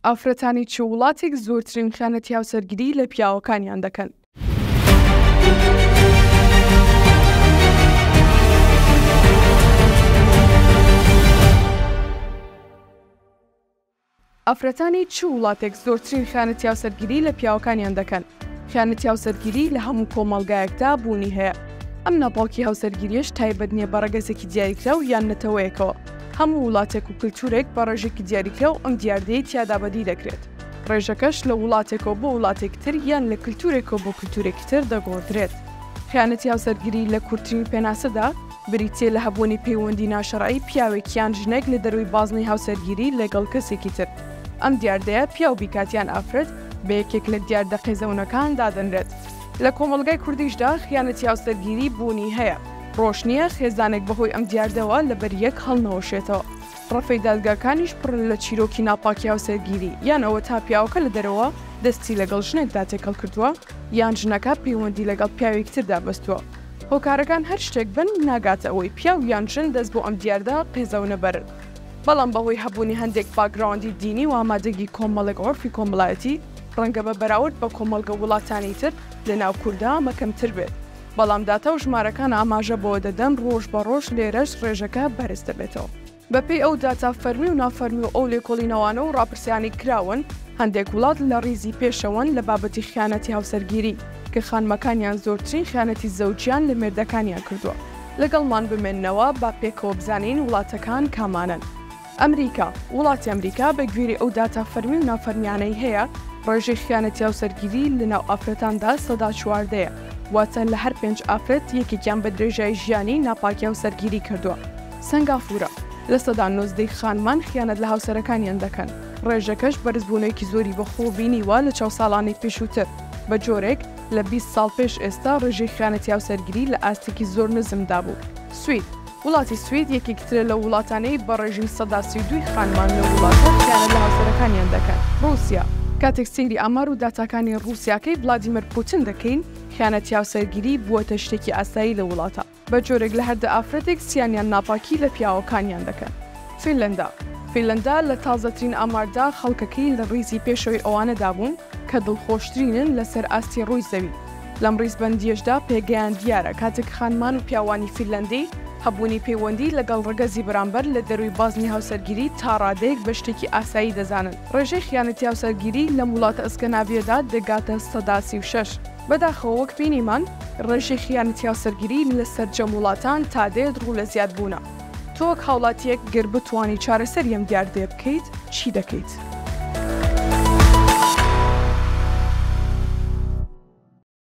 ئافرەتانی چ وڵاتێک زۆرترین خیانەتی هاوسەرگیری لە پیاوەکانیان دەکەن؟ ئافرەتانی چ وڵاتێک زۆرترین خیانەتی هاوسەرگیری لە پیاوەکانیان دەکەن؟ خیانەتی هاوسەرگیری لە هەموو کۆمەڵگایەکدا بوونی هەیە. ئەم ناپاڵکی هاوسەرگیریش تایبەت نییە بە ڕەگەزێکی دیاریکراو یان نەتەوەیەکەوە. هەموو وڵاتێک و کلتورێک بە ڕێژێکی دیاریکرا و ئەم دیاردەیە تیادا بەدی دەکرێت. ڕێژەکەش لە وڵاتێکەوە بۆ وڵاتێکی تر یان لە کلتورێکەوە بۆ کلتورێکی تر دەگۆڕدرێت. خیانەتی هاوسەرگیری لە کورتترین پێناسەدا بریتیە لە هەبوونی پەیوەندی ناشەڕایی پیاوێکیان ژنێک لە دەروی بازنەی هاوسەرگیری لەگەڵ کەسێکی تر. ئەم دیاردەیە پیا و بیکاتیان ئافرەت بە یەکێک لە دیاردە قێزەونەکان دادەنرێت. لە کۆمەڵگای کوردیشدا خیانەتی هاوسەرگیری بوونی هەیە. ڕۆژ نییە خێزانێک بەهۆی ئەم دیاردەوە لەبەر یەک هەڵنەوەشێتەوە. ڕەفەی دادگاکانیش پڕن لە چیرۆکی ناپاکی هاوسەرگیری یان ئەوە تا پیاوەکە لە دەرەوە دەستی لەگەڵ ژنێکدا تێکەڵ کردووە یان ژنەکە پەیوەندی لەگەڵ پیاوێکتردا بەستووە. هۆکارەکان هەر شتێک بن ناگاتە ئەوەی پیاو یان ژن دەست بۆ ئەم دیاردە قێزەونە بەرن. بەڵام بەهۆی هەبوونی هەندێک باگراوندی دینی و ئامادەگی کۆمەڵێک عۆرفی کۆمەڵایەتی ڕەنگە بە بەراورد بە کۆمەڵگە وڵاتانی تر لە ناو کووردا مەکەمتر بێت. بەڵام داتە و ژمارەکان ئاماژە بۆ دەدەن ڕۆژ بە ڕۆژ لێرەش ڕێژەکە بەرز دەبێتەوە. بەپێی ئەو داتا فەرمی و نافەرمی و ئەو لێکۆڵینەوانە و ڕاپرسیانی کراون هەندێک وڵات لە ڕیزی پێشەوەن لە بابەتی خیانەتی هاوسەرگیری کە خانمەکانیان زۆرترین خیانەتی زەوجیان لە مێردەکانیان کردووە. لەگەڵمان بمێننەوە با پێکەوە بزانین وڵاتەکان کامانن. ئەمریکا وڵاتی ئەمریکا بە گوێری ئەو داتا فەرمی و نافەرمیانەی هەیە ڕێژەی خیانەتی هاوسەرگیری لە ناو ئافرەتاندا سەدا چواردەیە. واتە لە هەر 5 ئافرەت یەکێکیان بە درێژایی ژیانی ناپاکی هاوسەرگیری کردووە. سنگافورە لە سەدا 19 خانمان خیانەت لە هاوسەرەکانیان دەکەن. ڕێژەکەش بەرزبوونەوەیکی زۆری بەخۆ بینیوە لە 4 ساڵانی پێشووتر. بە جۆرێک لە 20 ساڵ پێش ئێستا ڕێژەی خیانەتی هاوسەرگیری لە ئاستێکی زۆر نزمدا بوو. سوید وڵاتی سوید یەکێکترە لە وڵاتانەی بە ڕێژیم سەدا 32 خانمان لە وڵاتە خیانەت لە هاوسەرەکانیان دەکەن. رووسیا کاتێک سەیری ئامار و داتاکانی رووسیاکەی ڤلادیمیر پوتین دەکەین خیانەتی هاوسەرگیری بووەتە شتێکی ئاسایی لە وڵاتە. بە جۆرێک لە هەردە ئافرەتێک سییانیان ناپاکی لە پیاوەکانیان دەکەن. فینلەندا لە تازەترین ئاماردا خەڵکەکەی لە ڕیزی پێشەوەی ئەوانەدا بوون کە دڵخۆشترینن لەسەر ئاستی ڕووی زەوی. لەم ڕیزبەندیەشدا پێگەیان دیارە کاتێک خانمان و پیاوانی فینلەندی هەبوونی پەیوەندی لەگەڵ ڕەگەزی بەرامبەر لە دەروی بازنی هاوسەرگیری تا ڕادەیەک بە شتێکی ئاسایی دەزانن. ڕێژەی خیانەتی هاوسەرگیری لە وڵاتە ئەسکەناڤیەدا دەگاتە سەدا 36. بەداخەوە وەک بینیمان ڕێژەی خیانەتی هاوسەرگیری لە سەرجەم وڵاتان تا دێت ڕوو لە زیاد بوونە. تۆ وەک هاوڵاتیەک گەر بتوانی چارەسەر ئەم دیاردەیە بکەیت چی دەکەیت؟